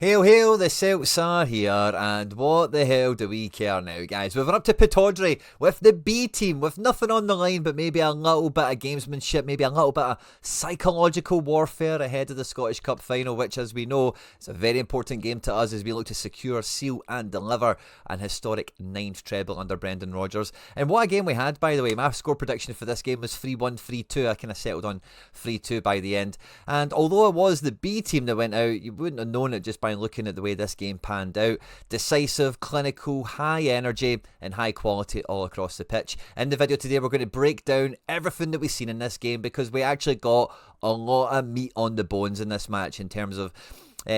Hail, hail, the Celts are here, and what the hell do we care now, guys? We've run up to Pittodrie with the B team, with nothing on the line but maybe a little bit of gamesmanship, maybe a little bit of psychological warfare ahead of the Scottish Cup final, which, as we know, is a very important game to us as we look to secure, seal and deliver an historic 9th treble under Brendan Rodgers. And what a game we had, by the way. My score prediction for this game was 3-1, 3-2. I kind of settled on 3-2 by the end. And although it was the B team that went out, you wouldn't have known it just by looking at the way this game panned out. Decisive, clinical, high energy and high quality all across the pitch. In the video today we're going to break down everything that we've seen in this game because we actually got a lot of meat on the bones in this match in terms of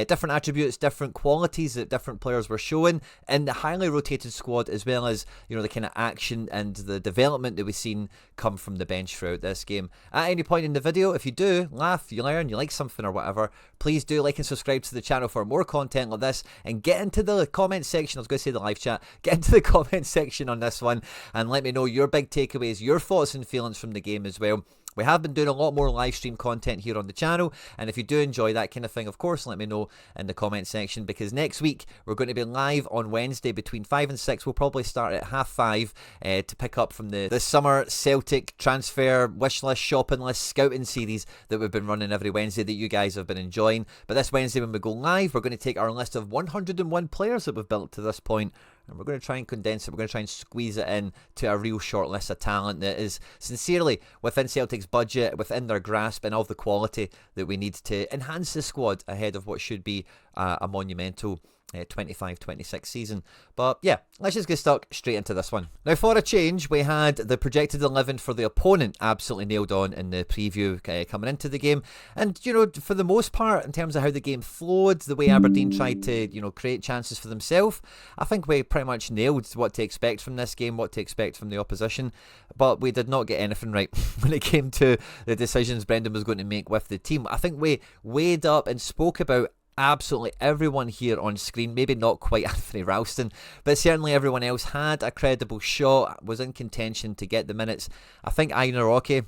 different attributes, different qualities that different players were showing in the highly rotated squad, as well as, you know, the kind of action and the development that we've seen come from the bench throughout this game. At any point in the video, if you do laugh, you learn, you like something or whatever, please do like and subscribe to the channel for more content like this, and get into the comment section. I was going to say the live chat. Get into the comment section on this one and let me know your big takeaways, your thoughts and feelings from the game as well. We have been doing a lot more live stream content here on the channel, and if you do enjoy that kind of thing, of course, let me know in the comment section, because next week we're going to be live on Wednesday between 5 and 6. We'll probably start at 5:30 to pick up from the summer Celtic transfer wish list, shopping list, scouting series that we've been running every Wednesday that you guys have been enjoying. But this Wednesday when we go live, we're going to take our list of 101 players that we've built to this point, and we're going to try and condense it. We're going to try and squeeze it in to a real short list of talent that is sincerely within Celtic's budget, within their grasp, and of the quality that we need to enhance the squad ahead of what should be a monumental 25-26 season. But yeah, let's just get stuck straight into this one. Now, for a change, we had the projected 11 for the opponent absolutely nailed on in the preview coming into the game. And, you know, for the most part, in terms of how the game flowed, the way Aberdeen tried to, you know, create chances for themselves, I think we pretty much nailed what to expect from this game, what to expect from the opposition. But we did not get anything right when it came to the decisions Brendan was going to make with the team. I think we weighed up and spoke about absolutely everyone here on screen, maybe not quite Anthony Ralston, but certainly everyone else had a credible shot, was in contention to get the minutes. I think Naroki,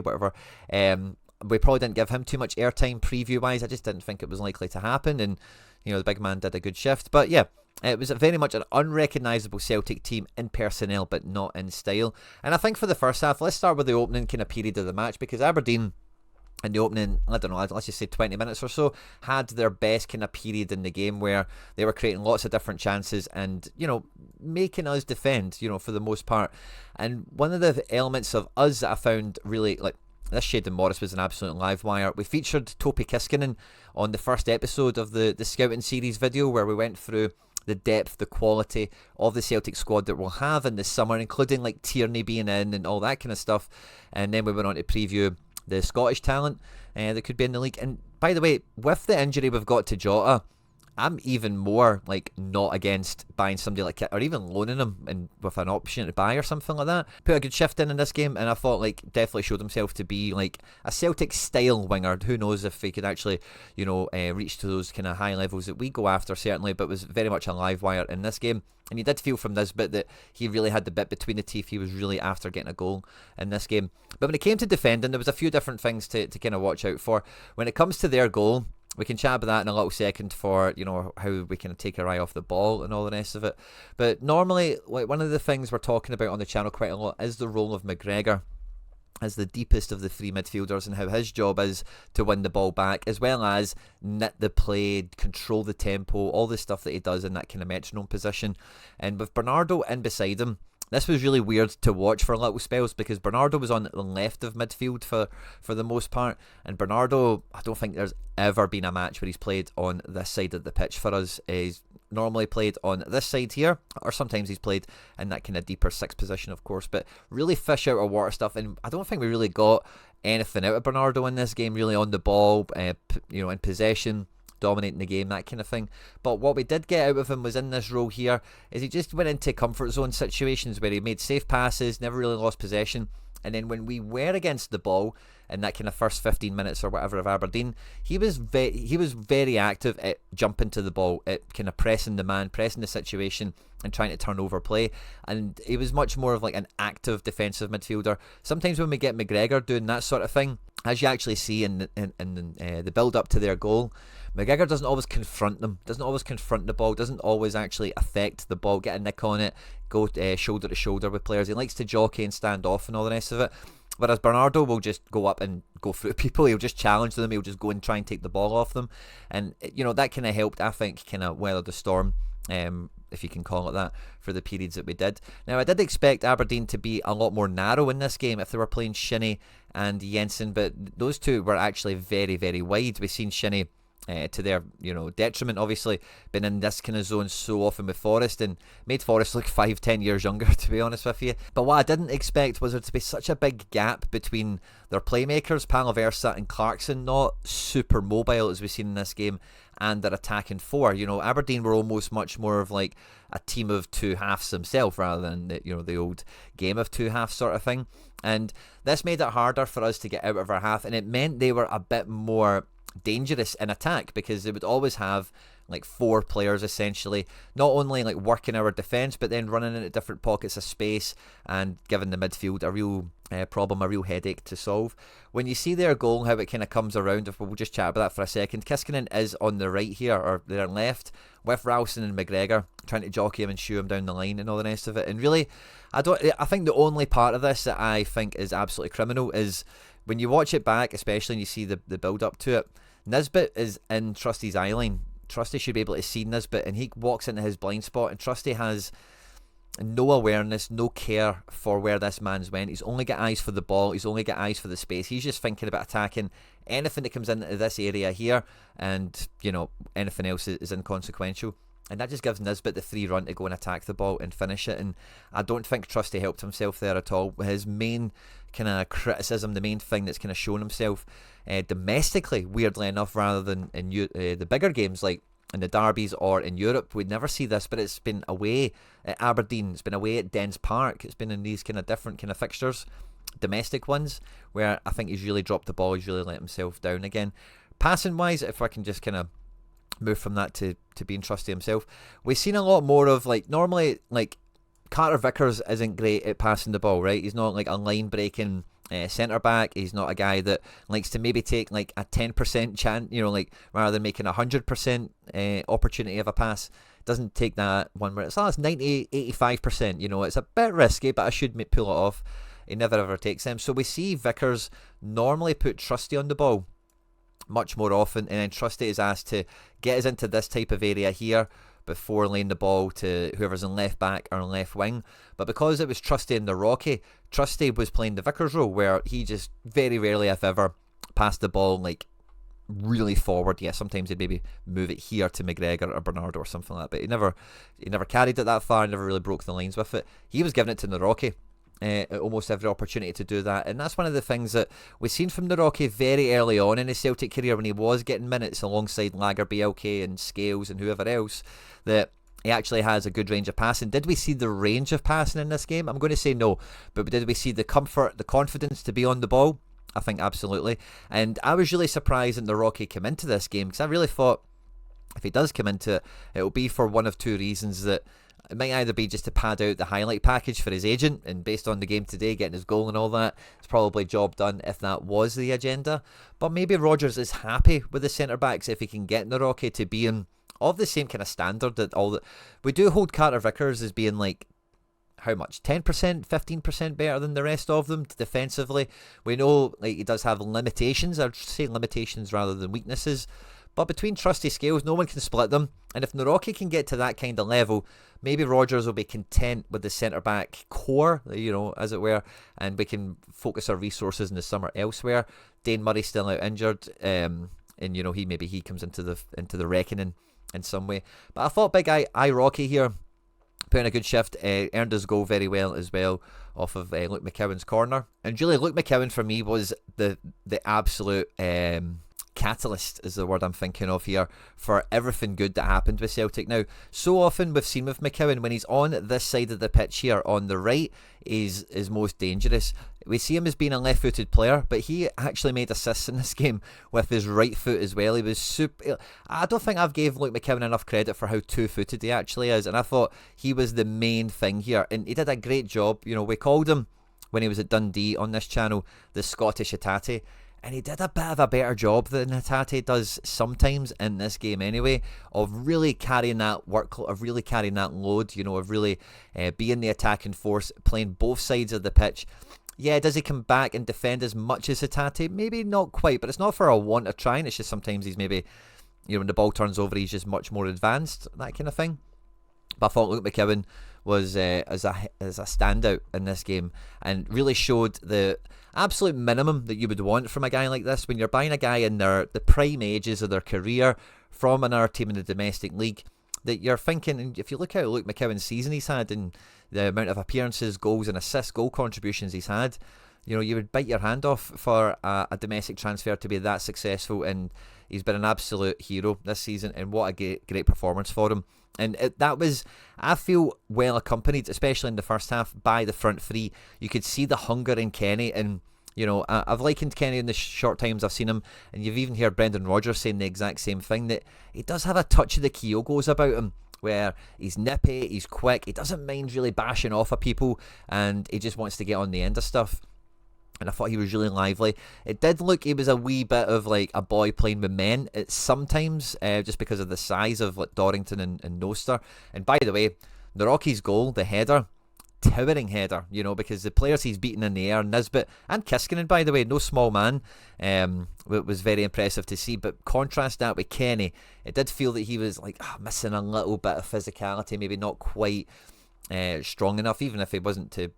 whatever, we probably didn't give him too much airtime preview-wise. I just didn't think it was likely to happen, and, you know, the big man did a good shift. But yeah, it was very much an unrecognisable Celtic team in personnel, but not in style. And I think for the first half, let's start with the opening kind of period of the match, because Aberdeen, in the opening, I don't know, let's just say 20 minutes or so, had their best kind of period in the game where they were creating lots of different chances and, you know, making us defend, you know, for the most part. And one of the elements of us that I found really, like, this Shayden Morris was an absolute live wire. We featured Topi Kiskinen on the first episode of the Scouting Series video, where we went through the depth, the quality of the Celtic squad that we'll have in the summer, including like Tierney being in and all that kind of stuff. And then we went on to preview the Scottish talent that could be in the league. And by the way, with the injury we've got to Jota, I'm even more like not against buying somebody like it, or even loaning him and with an option to buy or something like that. Put a good shift in this game, and I thought like definitely showed himself to be like a Celtic style winger. Who knows if he could actually, you know, reach to those kind of high levels that we go after, certainly, but was very much a live wire in this game. And you did feel from this bit that he really had the bit between the teeth. He was really after getting a goal in this game. But when it came to defending, there was a few different things to kind of watch out for. When it comes to their goal, we can chat about that in a little second for, you know, how we can take our eye off the ball and all the rest of it. But normally, like, one of the things we're talking about on the channel quite a lot is the role of McGregor as the deepest of the three midfielders, and how his job is to win the ball back, as well as knit the play, control the tempo, all the stuff that he does in that kind of metronome position. And with Bernardo in beside him, this was really weird to watch for little spells, because Bernardo was on the left of midfield for the most part, and Bernardo, I don't think there's ever been a match where he's played on this side of the pitch for us. He's normally played on this side here, or sometimes he's played in that kind of deeper sixth position, of course, but really fish out of water stuff. And I don't think we really got anything out of Bernardo in this game, really on the ball, you know, in possession, dominating the game, that kind of thing. But what we did get out of him was in this role here is he just went into comfort zone situations where he made safe passes, never really lost possession. And then when we were against the ball in that kind of first 15 minutes or whatever of Aberdeen, he was very active at jumping to the ball, at kind of pressing the man, pressing the situation and trying to turn over play. And he was much more of like an active defensive midfielder. Sometimes when we get McGregor doing that sort of thing, as you actually see in the build up to their goal, McGregor doesn't always confront them, doesn't always confront the ball, doesn't always actually affect the ball, get a nick on it, go shoulder to shoulder with players. He likes to jockey and stand off and all the rest of it. Whereas Bernardo will just go up and go through people. He'll just challenge them. He'll just go and try and take the ball off them. And, that kind of helped, I think, kind of weather the storm, if you can call it that, for the periods that we did. Now, I did expect Aberdeen to be a lot more narrow in this game if they were playing Shinnie and Jensen, but those two were actually very, very wide. We've seen Shinnie to their detriment, obviously, been in this kind of zone so often with Forrest and made Forrest look 5-10 years younger, to be honest with you. But what I didn't expect was there to be such a big gap between their playmakers, Palaversa and Clarkson, not super mobile as we've seen in this game, and their attacking four. Aberdeen were almost much more of like a team of two halves themselves rather than the old game of two halves sort of thing. And this made it harder for us to get out of our half, and it meant they were a bit more dangerous in attack because they would always have like four players essentially, not only like working our defence but then running into different pockets of space and giving the midfield a real problem, a real headache to solve. When you see their goal, how it kind of comes around, if we'll just chat about that for a second. Kiskinen is on the right here, or their left, with Ralston and McGregor trying to jockey him and shoo him down the line and all the rest of it. And really, I think the only part of this that I think is absolutely criminal is when you watch it back, especially and you see the build up to it. Nisbet is in Trusty's eye line. Trusty should be able to see Nisbet, and he walks into his blind spot, and Trusty has no awareness, no care for where this man's went. He's only got eyes for the ball, he's only got eyes for the space. He's just thinking about attacking anything that comes into this area here, and anything else is inconsequential. And that just gives Nisbet the free run to go and attack the ball and finish it. And I don't think Trusty helped himself there at all. His main kind of criticism, the main thing that's kind of shown himself domestically, weirdly enough, rather than in the bigger games like in the derbies or in Europe, we'd never see this, but it's been away at Aberdeen, it's been away at Dens Park, it's been in these kind of different kind of fixtures, domestic ones, where I think he's really dropped the ball, he's really let himself down again. Passing wise, if I can just kind of move from that to being Trusty himself, we've seen a lot more of, like, normally, like, Carter Vickers isn't great at passing the ball, right? He's not like a line breaking centre back. He's not a guy that likes to maybe take like a 10% chance, like rather than making 100% opportunity of a pass. Doesn't take that one where it's 90, 85%. It's a bit risky, but I should pull it off. He never ever takes them. So we see Vickers normally put Trusty on the ball much more often, and then Trusty is asked to get us into this type of area here before laying the ball to whoever's in left back or left wing. But because it was Trusty and the Rocky, Trusty was playing the Vickers role, where he just very rarely, if ever, passed the ball like really forward. Yeah, sometimes he'd maybe move it here to McGregor or Bernardo or something like that, but he never carried it that far, never really broke the lines with it. He was giving it to the Rocky at almost every opportunity to do that, and that's one of the things that we've seen from the Rocky very early on in his Celtic career when he was getting minutes alongside Lager, BLK and Scales and whoever else, that he actually has a good range of passing. Did we see the range of passing in this game? I'm going to say no, but did we see the comfort, the confidence to be on the ball? I think absolutely. And I was really surprised that the Rocky came into this game, because I really thought if he does come into it, it'll be for one of two reasons. That it might either be just to pad out the highlight package for his agent, and based on the game today, getting his goal and all that, it's probably job done if that was the agenda. But maybe Rodgers is happy with the centre-backs if he can get Naroki to be in of the same kind of standard that all that we do hold Carter Vickers as being like, how much, 10%, 15% better than the rest of them defensively. We know like he does have limitations. I'd say limitations rather than weaknesses. But between Trusty, Scales, no one can split them. And if Naroki can get to that kind of level, maybe Rodgers will be content with the centre-back core, as it were, and we can focus our resources in the summer elsewhere. Dane Murray's still out injured, and he comes into the reckoning in some way. But I thought big eye Rocky here put in a good shift, earned his goal very well as well off of Luke McCowan's corner. And really, Luke McCowan for me was the absolute catalyst, is the word I'm thinking of here, for everything good that happened with Celtic. Now, so often we've seen with McCowan, when he's on this side of the pitch here on the right, is most dangerous. We see him as being a left-footed player, but he actually made assists in this game with his right foot as well. He was super. I don't think I've gave Luke McCowan enough credit for how two-footed he actually is, and I thought he was the main thing here, and he did a great job. We called him, when he was at Dundee on this channel, the Scottish Hatate. And he did a bit of a better job than Hatate does sometimes in this game anyway, of really carrying that workload, of really carrying that load, of really being the attacking force, playing both sides of the pitch. Yeah, does he come back and defend as much as Hatate? Maybe not quite, but it's not for a want of trying. It's just sometimes he's maybe, when the ball turns over, he's just much more advanced, that kind of thing. But I thought Luke McKeown was as a standout in this game and really showed the absolute minimum that you would want from a guy like this when you're buying a guy in the prime ages of their career from another team in the domestic league, that you're thinking, and if you look at Luke McKeown's season he's had and the amount of appearances, goals and assists, goal contributions he's had, you would bite your hand off for a domestic transfer to be that successful, and he's been an absolute hero this season, and what a great performance for him. And that was, I feel, well accompanied, especially in the first half, by the front three. You could see the hunger in Kenny, and I've likened Kenny in the short times I've seen him, and you've even heard Brendan Rodgers saying the exact same thing, that he does have a touch of the Kyogos about him, where he's nippy, he's quick, he doesn't mind really bashing off at people, and he just wants to get on the end of stuff. And I thought he was really lively. It did look he was a wee bit of like a boy playing with men sometimes, just because of the size of like Dorrington and Noster. And by the way, the Rockies' goal, the header, towering header, because the players he's beaten in the air, Nisbet and Kiskinen, by the way, no small man, it was very impressive to see. But contrast that with Kenny, it did feel that he was like missing a little bit of physicality, maybe not quite strong enough, even if he wasn't to,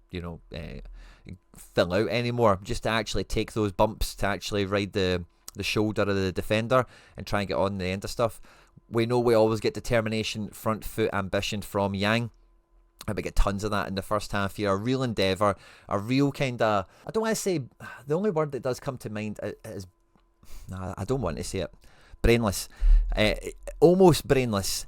fill out anymore, just to actually take those bumps, to actually ride the shoulder of the defender and try and get on the end of stuff. We know we always get determination, front foot ambition from Yang, and we get tons of that in the first half here. A real endeavour, a real kind of, I don't want to say, the only word that does come to mind is, I don't want to say it, brainless, almost brainless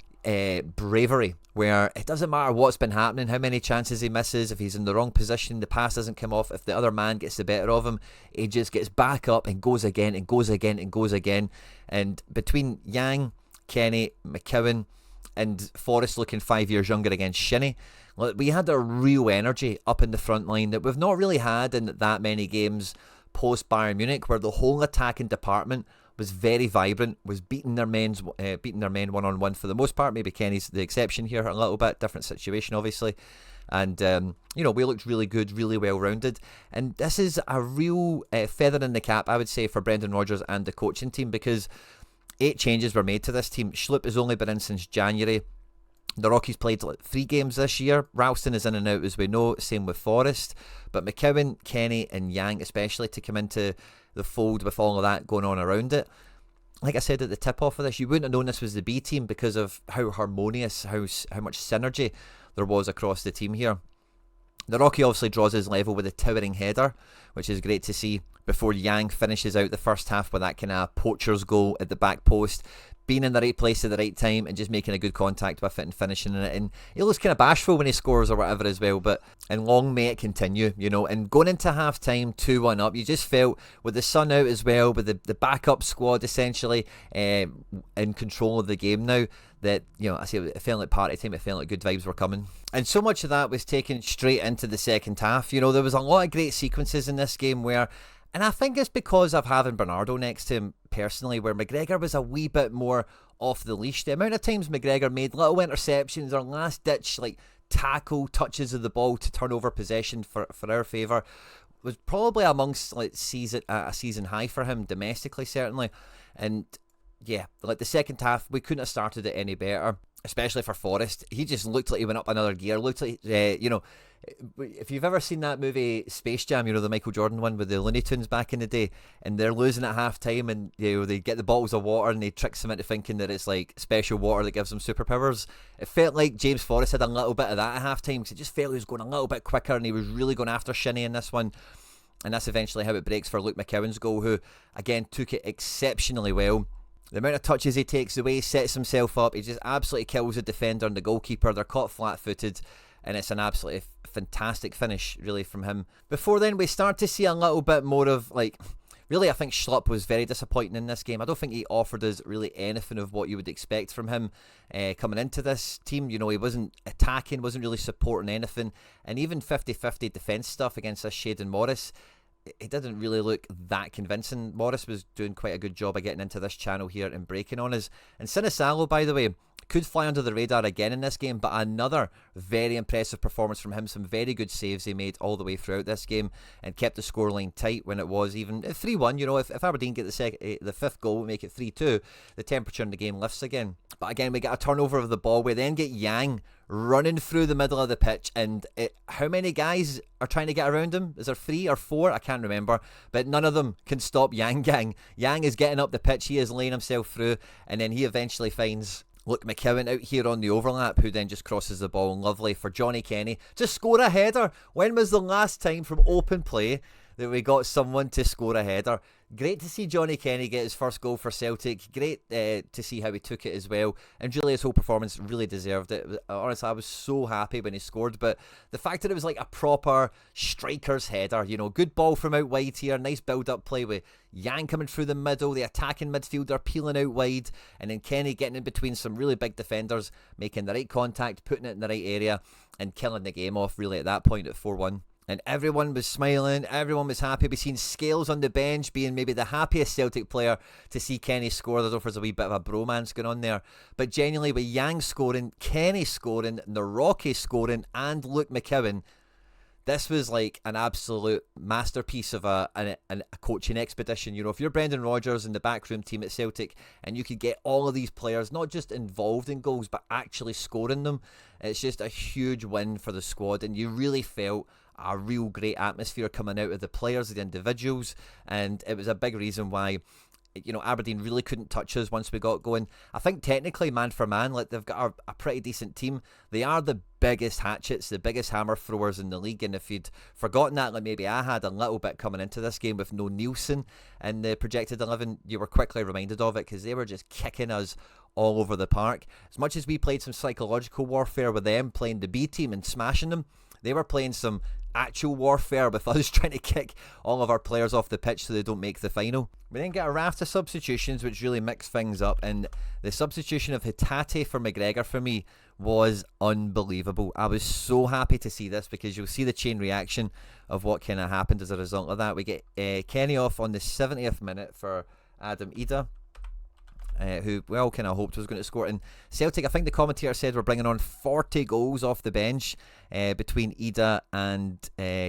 bravery, where it doesn't matter what's been happening, how many chances he misses, if he's in the wrong position, the pass doesn't come off, if the other man gets the better of him, he just gets back up and goes again and goes again and goes again. And between Yang, Kenny, McKeown and Forrest looking 5 years younger against Shinnie, we had a real energy up in the front line that we've not really had in that many games post Bayern Munich, where the whole attacking department was very vibrant, was beating their men one-on-one for the most part. Maybe Kenny's the exception here a little bit, different situation obviously. And we looked really good, really well-rounded, and this is a real feather in the cap, I would say, for Brendan Rodgers and the coaching team, because 8 changes were made to this team. Schlupp has only been in since January. The Rockies played 3 games this year. Ralston is in and out, as we know, same with Forrest. But McKeown, Kenny and Yang especially to come into the fold with all of that going on around it. Like I said at the tip-off of this, you wouldn't have known this was the B team because of how harmonious, how much synergy there was across the team here. The Rocky obviously draws his level with a towering header, which is great to see, before Yang finishes out the first half with that kind of poacher's goal at the back post, being in the right place at the right time and just making a good contact with it and finishing in it. And he looks kind of bashful when he scores or whatever as well, and long may it continue, and going into half time 2-1 up, you just felt with the sun out as well, with the backup squad essentially in control of the game now, that I say it felt like party time, it felt like good vibes were coming. And so much of that was taken straight into the second half. There was a lot of great sequences in this game where, and I think it's because of having Bernardo next to him personally, where McGregor was a wee bit more off the leash. The amount of times McGregor made little interceptions or last ditch tackle touches of the ball to turn over possession for our favour was probably amongst a season high for him domestically, certainly. And yeah, the second half, we couldn't have started it any better, especially for Forrest. He just looked like he went up another gear. Looked like, if you've ever seen that movie Space Jam, the Michael Jordan one with the Looney Tunes back in the day, and they're losing at half time, and they get the bottles of water and they trick them into thinking that it's like special water that gives them superpowers. It felt like James Forrest had a little bit of that at half time, because it just felt he was going a little bit quicker and he was really going after Shinnie in this one. And that's eventually how it breaks for Luke McKeown's goal, who again took it exceptionally well. The amount of touches he takes, the way he sets himself up, he just absolutely kills the defender and the goalkeeper. They're caught flat-footed, and it's an absolutely fantastic finish, really, from him. Before then, we start to see a little bit more of, really, I think Schlupp was very disappointing in this game. I don't think he offered us really anything of what you would expect from him coming into this team. He wasn't attacking, wasn't really supporting anything, and even 50-50 defence stuff against this Shaden Morris, it didn't really look that convincing. Morris was doing quite a good job of getting into this channel here and breaking on us. And Sinisalo, by the way, could fly under the radar again in this game, but another very impressive performance from him. Some very good saves he made all the way throughout this game and kept the scoreline tight when it was even 3-1. You know, if Aberdeen get the fifth goal, we make it 3-2, the temperature in the game lifts again. But again, we get a turnover of the ball. We then get Yang running through the middle of the pitch, and how many guys are trying to get around him? Is there 3 or 4? I can't remember, but none of them can stop Yang Gang. Yang is getting up the pitch, he is laying himself through, and then he eventually finds Luke McKeown out here on the overlap, who then just crosses the ball. Lovely for Johnny Kenny to score a header. When was the last time from open play that we got someone to score a header? Great to see Johnny Kenny get his first goal for Celtic. Great to see how he took it as well. And Julia's whole performance really deserved it. Honestly, I was so happy when he scored. But the fact that it was like a proper striker's header, you know, good ball from out wide here. Nice build-up play with Yang coming through the middle, the attacking midfielder peeling out wide, and then Kenny getting in between some really big defenders, making the right contact, putting it in the right area, and killing the game off really at that point at 4-1. And everyone was smiling, everyone was happy. We've seen Scales on the bench being maybe the happiest Celtic player to see Kenny score. There's a wee bit of a bromance going on there. But genuinely, with Yang scoring, Kenny scoring, Naroki scoring, and Luke McKeown, this was like an absolute masterpiece of a coaching expedition. You know, if you're Brendan Rodgers and the backroom team at Celtic and you could get all of these players not just involved in goals but actually scoring them, it's just a huge win for the squad. And you really felt a real great atmosphere coming out of the players, the individuals, and it was a big reason why, you know, Aberdeen really couldn't touch us once we got going. I think technically, man for man, like they've got a pretty decent team. They are the biggest hatchets, the biggest hammer throwers in the league, and if you'd forgotten that, like maybe I had a little bit coming into this game with no Nielsen in the projected 11, you were quickly reminded of it because they were just kicking us all over the park. As much as we played some psychological warfare with them, playing the B team and smashing them, they were playing some actual warfare with us trying to kick all of our players off the pitch so they don't make the final. We then get a raft of substitutions which really mix things up, and the substitution of Hatate for McGregor for me was unbelievable. I was so happy to see this because you'll see the chain reaction of what kind of happened as a result of that. We get Kenny off on the 70th minute for Adam Ida, who we all kind of hoped was going to score. And Celtic, I think the commentator said, we're bringing on 40 goals off the bench between Ida and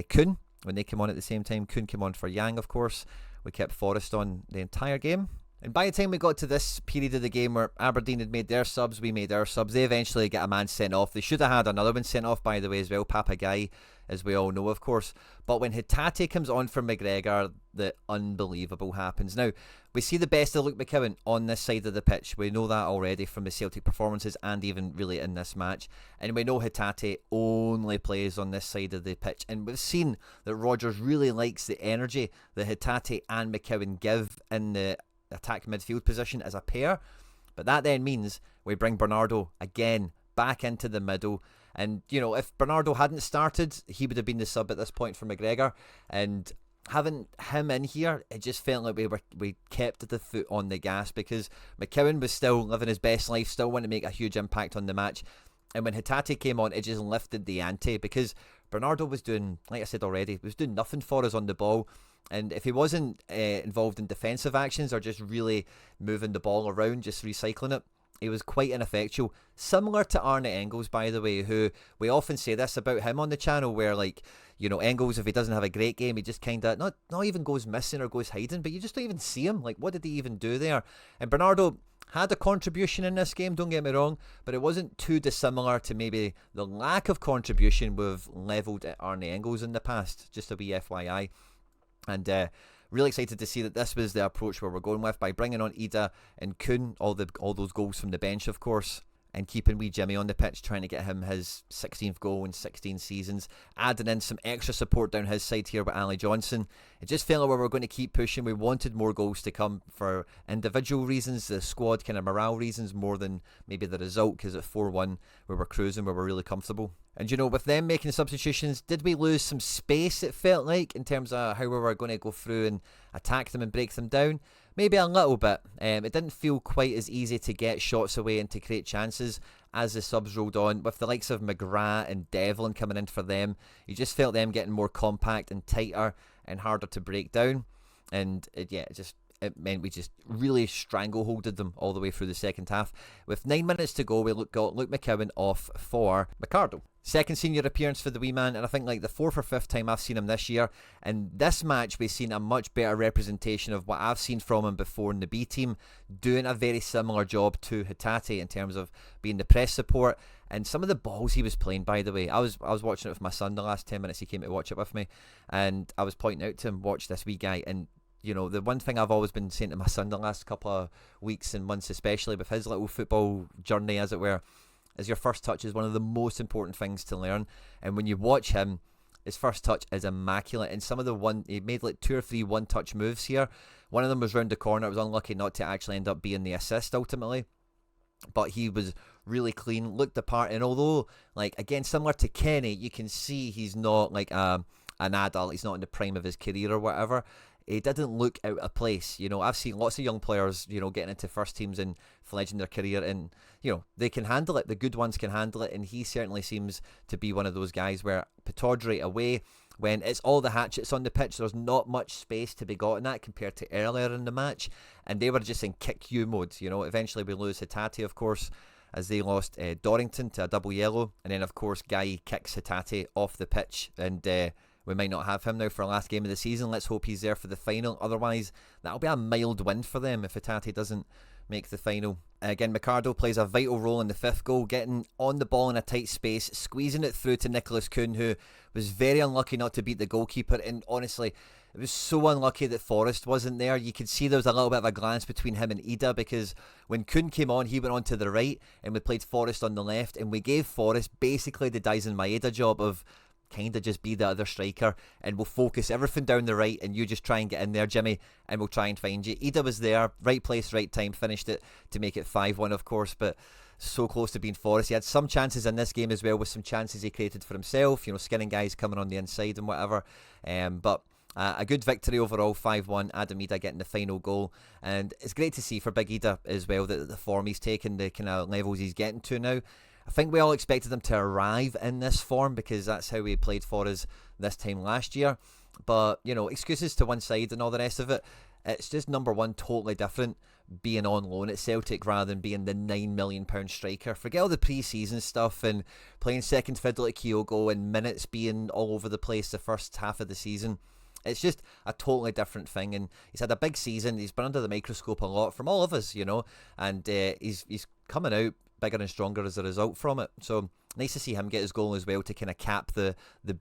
Kuhn when they came on at the same time. Kuhn came on for Yang, of course. We kept Forrest on the entire game. And by the time we got to this period of the game where Aberdeen had made their subs, we made our subs, they eventually get a man sent off. They should have had another one sent off, by the way, as well, Papagai, as we all know, of course. But when Hatate comes on for McGregor, the unbelievable happens. Now, we see the best of Luke McKeown on this side of the pitch. We know that already from the Celtic performances and even really in this match. And we know Hatate only plays on this side of the pitch. And we've seen that Rodgers really likes the energy that Hatate and McKeown give in the attack midfield position as a pair. But that then means we bring Bernardo again back into the middle. And, you know, if Bernardo hadn't started, he would have been the sub at this point for McGregor. And having him in here, it just felt like we kept the foot on the gas because McKeown was still living his best life, still wanting to make a huge impact on the match. And when Hatate came on, it just lifted the ante because Bernardo was doing, like I said already, was doing nothing for us on the ball. And if he wasn't involved in defensive actions or just really moving the ball around, just recycling it, he was quite ineffectual. Similar to Arne Engels, by the way, who we often say this about him on the channel, where, like, you know, Engels, if he doesn't have a great game, he just kind of not even goes missing or goes hiding, but you just don't even see him. Like, what did he even do there? And Bernardo had a contribution in this game, don't get me wrong, but it wasn't too dissimilar to maybe the lack of contribution we've levelled at Arne Engels in the past. Just a wee FYI. And really excited to see that this was the approach where we're going with, by bringing on Ida and Kuhn, all those goals from the bench, of course, and keeping wee Jimmy on the pitch, trying to get him his 16th goal in 16 seasons, adding in some extra support down his side here with Ali Johnson. It just felt like we were going to keep pushing. We wanted more goals to come for individual reasons, the squad kind of morale reasons, more than maybe the result, because at 4-1 we were cruising, we were really comfortable. And, you know, with them making substitutions, did we lose some space, it felt like, in terms of how we were going to go through and attack them and break them down? Maybe a little bit. It didn't feel quite as easy to get shots away and to create chances as the subs rolled on. With the likes of McGrath and Devlin coming in for them, you just felt them getting more compact and tighter. and harder to break down. And it meant we just really strangleholded them all the way through the second half. With 9 minutes to go, we got Luke McCowan off for McArdle. Second senior appearance for the wee man, and I think like the 4th or 5th time I've seen him this year. And this match, we've seen a much better representation of what I've seen from him before in the B team, doing a very similar job to Hatate in terms of being the press support. And some of the balls he was playing, by the way, I was watching it with my son the last 10 minutes he came to watch it with me, and I was pointing out to him, watch this wee guy. And you know, the one thing I've always been saying to my son the last couple of weeks and months, especially with his little football journey, as it were, is your first touch is one of the most important things to learn. And when you watch him, his first touch is immaculate. And some of he made like 2 or 3 one-touch moves here. One of them was round the corner. It was unlucky not to actually end up being the assist ultimately. But he was really clean, looked the part. And although, like, again, similar to Kenny, you can see he's not like an adult. He's not in the prime of his career or whatever. He didn't look out of place. You know, I've seen lots of young players, you know, getting into first teams and fledging their career, and, you know, they can handle it. The good ones can handle it, and he certainly seems to be one of those guys where Pittodrie away, when it's all the hatchets on the pitch, there's not much space to be gotten at compared to earlier in the match, and they were just in kick you mode. You know, eventually we lose Hatate, of course, as they lost Dorrington to a double yellow, and then, of course, Guy kicks Hatate off the pitch, and we might not have him now for the last game of the season. Let's hope he's there for the final. Otherwise, that'll be a mild win for them if Hatate doesn't make the final. Again, McArdle plays a vital role in the 5th goal, getting on the ball in a tight space, squeezing it through to Nicholas Kuhn, who was very unlucky not to beat the goalkeeper. And honestly, it was so unlucky that Forrest wasn't there. You could see there was a little bit of a glance between him and Ida, because when Kuhn came on, he went on to the right, and we played Forrest on the left, and we gave Forrest basically the Dyson Maeda job of kind of just be the other striker, and we'll focus everything down the right, and you just try and get in there, Jimmy, and we'll try and find you. Ida was there, right place, right time, finished it to make it 5-1, of course, but so close to being Forrest. He had some chances in this game as well, with some chances he created for himself, you know, skinning guys coming on the inside and whatever, but a good victory overall, 5-1. Adam Ida getting the final goal, and it's great to see for Big Ida as well that the form he's taken, the kind of levels he's getting to now. I think we all expected him to arrive in this form, because that's how he played for us this time last year. But, you know, excuses to one side and all the rest of it. It's just, number one, totally different being on loan at Celtic rather than being the £9 million striker. Forget all the pre-season stuff and playing second fiddle at Kyogo and minutes being all over the place the first half of the season. It's just a totally different thing, and he's had a big season. He's been under the microscope a lot from all of us, you know, and he's coming out bigger and stronger as a result from it. So nice to see him get his goal as well to kind of cap the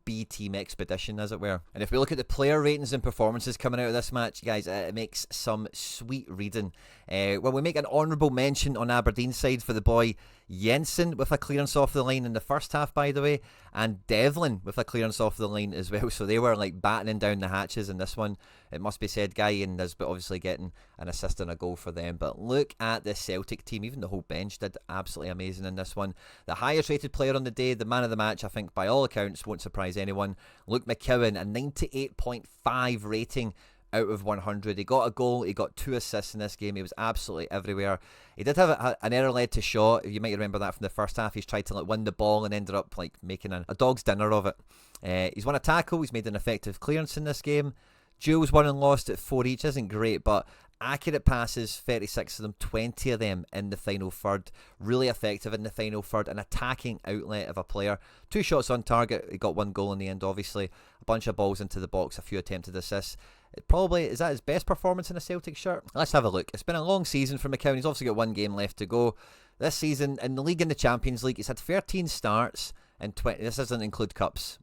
B team expedition, as it were. And if we look at the player ratings and performances coming out of this match, guys, it makes some sweet reading. Well, we make an honourable mention on Aberdeen's side for the boy Jensen with a clearance off the line in the first half, by the way, and Devlin with a clearance off the line as well. So they were like battening down the hatches in this one, it must be said, Guy and Nisbet obviously getting an assist and a goal for them. But look at the Celtic team, even the whole bench did absolutely amazing in this one. The highest rated player on the day, the man of the match, I think by all accounts, won't surprise anyone, Luke McCowan, a 98.5 rating out of 100. He got a goal, he got 2 assists in this game, he was absolutely everywhere. He did have an error led to shot, you might remember that from the first half. He's tried to like win the ball and ended up like making a dog's dinner of it. He's won a tackle, he's made an effective clearance in this game. Duels won and lost at 4 each isn't great, but accurate passes, 36 of them, 20 of them in the final third. Really effective in the final third, an attacking outlet of a player. 2 shots on target, he got 1 goal in the end, obviously. A bunch of balls into the box, a few attempted assists. Is that his best performance in a Celtic shirt? Let's have a look. It's been a long season for McCowan. He's obviously got 1 game left to go. This season, in the league and the Champions League, he's had 13 starts and 20. This doesn't include cups.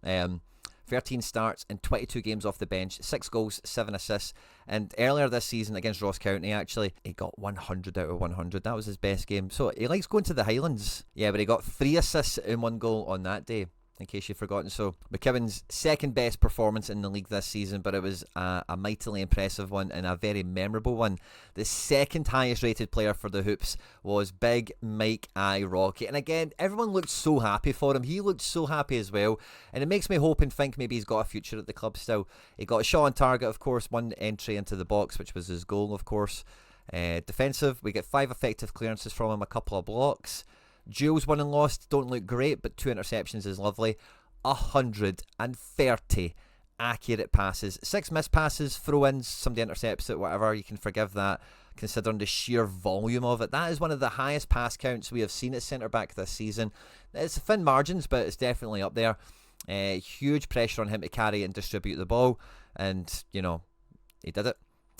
13 starts and 22 games off the bench, 6 goals, 7 assists. And earlier this season against Ross County, actually, he got 100 out of 100. That was his best game. So he likes going to the Highlands. Yeah, but he got 3 assists and 1 goal on that day, in case you've forgotten. So McCowan's second best performance in the league this season, but it was a mightily impressive one and a very memorable one. The second highest rated player for the Hoops was Big Mike I. Rocky, and again, everyone looked so happy for him. He looked so happy as well, and it makes me hope and think maybe he's got a future at the club still. He got a shot on target, of course, 1 entry into the box, which was his goal, of course. Defensive, we get 5 effective clearances from him, a couple of blocks. Duels won and lost don't look great, but 2 interceptions is lovely. 130 accurate passes. 6 missed passes, throw-ins, somebody intercepts it, whatever, you can forgive that, considering the sheer volume of it. That is one of the highest pass counts we have seen at centre-back this season. It's thin margins, but it's definitely up there. Huge pressure on him to carry and distribute the ball, and, you know, he did it.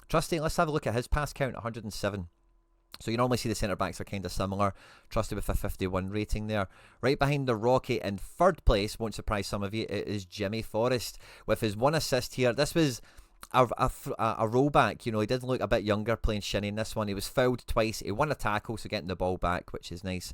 Trusty, let's have a look at his pass count, 107. So you normally see the centre-backs are kind of similar. Trusty with a 51 rating there. Right behind the Rocky in third place, won't surprise some of you, it is Jimmy Forrest with his 1 assist here. This was a rollback. You know, he did look a bit younger playing shinny in this one. He was fouled twice. He won a tackle, so getting the ball back, which is nice.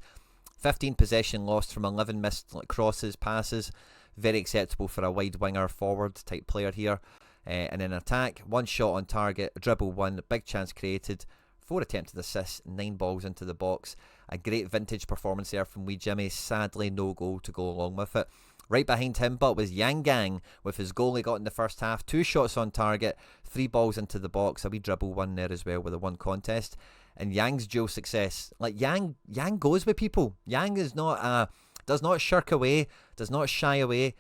15 possession lost from 11 missed crosses, passes. Very acceptable for a wide winger forward type player here. And in attack, 1 shot on target, dribble 1, big chance created. 4 attempted assists, 9 balls into the box. A great vintage performance there from wee Jimmy. Sadly, no goal to go along with it. Right behind him, but was Yang Gang with his goal he got in the first half. 2 shots on target, 3 balls into the box. A wee dribble 1 there as well with a 1 contest. And Yang's dual success. Like, Yang goes with people. Yang is not does not shirk away, does not shy away.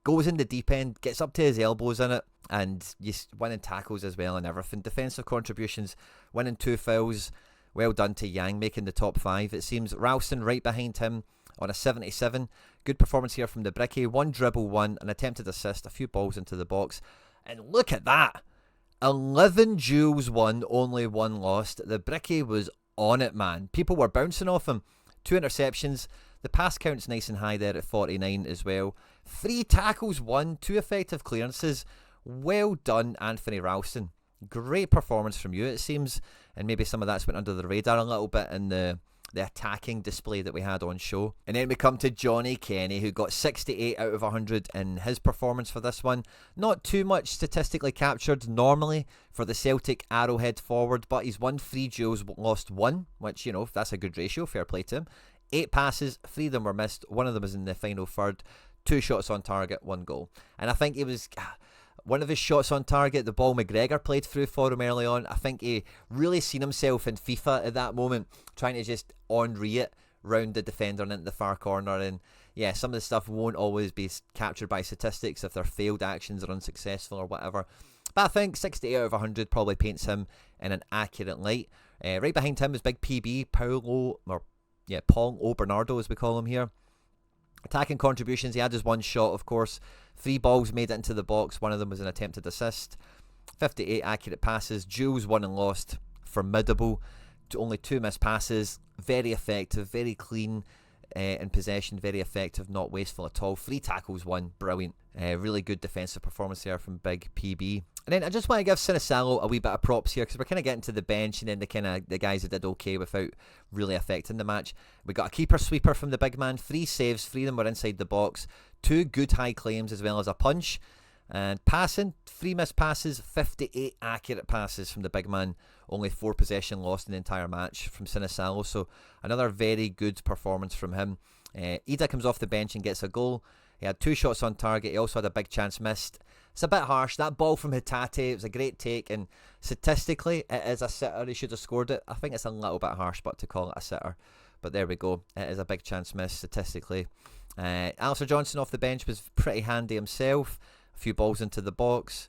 Goes in the deep end, gets up to his elbows in it, and winning tackles as well and everything. Defensive contributions, winning 2 fouls. Well done to Yang, making the top 5. It seems Ralston right behind him on a 77. Good performance here from the Bricky. 1 dribble 1, an attempted assist, a few balls into the box. And look at that. 11 duels won, only 1 lost. The Bricky was on it, man. People were bouncing off him. 2 interceptions. The pass count's nice and high there at 49 as well. 3 tackles won, 2 effective clearances. Well done, Anthony Ralston. Great performance from you, it seems. And maybe some of that's went under the radar a little bit in the attacking display that we had on show. And then we come to Johnny Kenny, who got 68 out of 100 in his performance for this one. Not too much statistically captured normally for the Celtic Arrowhead forward, but he's won 3 duels, lost 1, which, you know, that's a good ratio, fair play to him. 8 passes, 3 of them were missed, 1 of them was in the final third. 2 shots on target, 1 goal. And I think he was... One of his shots on target, the ball McGregor played through for him early on. I think he really seen himself in FIFA at that moment, trying to just Henry it round the defender and into the far corner. And yeah, some of the stuff won't always be captured by statistics if they're failed actions or unsuccessful or whatever. But I think 68 out of 100 probably paints him in an accurate light. Right behind him is big PB, Paul Bernardo as we call him here. Attacking contributions, he had his 1 shot, of course. 3 balls made it into the box. 1 of them was an attempted assist. 58 accurate passes. Duels won and lost. Formidable. Only 2 missed passes. Very effective. Very clean in possession. Very effective. Not wasteful at all. 3 tackles won. Brilliant. Really good defensive performance there from big PB. And then I just want to give Sinisalo a wee bit of props here, because we're kind of getting to the bench and then the guys that did okay without really affecting the match. We got a keeper sweeper from the big man, 3 saves, 3 of them were inside the box, 2 good high claims as well as a punch. And passing, 3 missed passes, 58 accurate passes from the big man, only 4 possession lost in the entire match from Sinisalo. So another very good performance from him. Ida comes off the bench and gets a goal. He had 2 shots on target. He also had a big chance missed. It's a bit harsh. That ball from Hitate, it was a great take, and statistically, it is a sitter. He should have scored it. I think it's a little bit harsh, but to call it a sitter. But there we go. It is a big chance missed statistically. Alistair Johnson off the bench was pretty handy himself. A few balls into the box.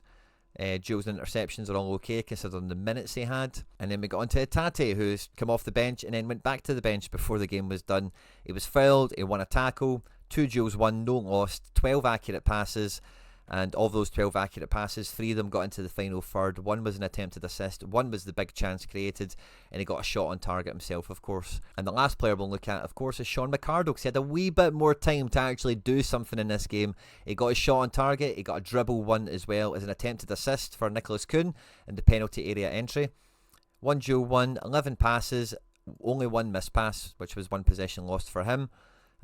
Duels and interceptions are all okay considering the minutes he had. And then we got on to Hitate, who's come off the bench and then went back to the bench before the game was done. He was fouled. He won a tackle. 2 duels won, no lost. 12 accurate passes. And of those 12 accurate passes, 3 of them got into the final third. 1 was an attempted assist, 1 was the big chance created, and he got a shot on target himself, of course. And the last player we'll look at, of course, is Sean McCardle, because he had a wee bit more time to actually do something in this game. He got his shot on target, he got a dribble 1 as well as an attempted assist for Nicholas Kuhn in the penalty area entry. 1 duel 1, 11 passes, only 1 missed pass, which was 1 possession lost for him.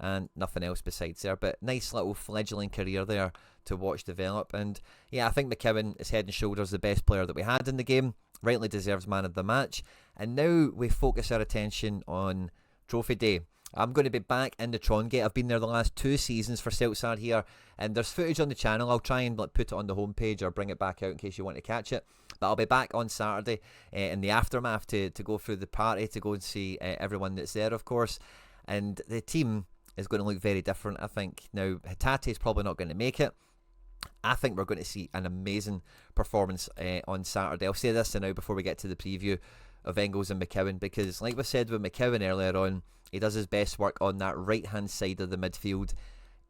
And nothing else besides there, but nice little fledgling career there to watch develop. And yeah, I think McKibben is head and shoulders the best player that we had in the game, rightly deserves man of the match. And now we focus our attention on Trophy Day. I'm going to be back in the Trongate. I've been there the last 2 seasons for CELTIC'S here, and there's footage on the channel. I'll try and put it on the homepage or bring it back out in case you want to catch it. But I'll be back on Saturday in the aftermath to go through the party, to go and see everyone that's there, of course. And the team is going to look very different, I think. Now, Hitate is probably not going to make it. I think we're going to see an amazing performance on Saturday. I'll say this now before we get to the preview of Engels and McKeown, because like we said with McKeown earlier on, he does his best work on that right-hand side of the midfield.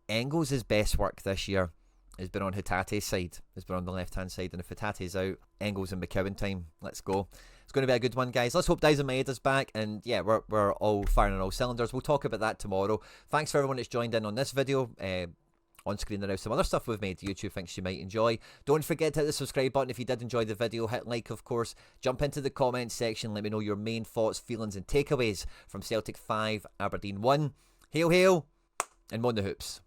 Engels' best work this year has been on Hatate's side, has been on the left-hand side, and if Hatate's out, Engels and McKeown time. Let's go. It's going to be a good one, guys. Let's hope Dyson Maeda's back, and yeah, we're all firing on all cylinders. We'll talk about that tomorrow. Thanks for everyone that's joined in on this video. On screen there now some other stuff we've made YouTube thinks you might enjoy. Don't forget to hit the subscribe button if you did enjoy the video. Hit like, of course. Jump into the comments section. Let me know your main thoughts, feelings and takeaways from Celtic 5, Aberdeen 1. Hail, hail, and Mon the Hoops.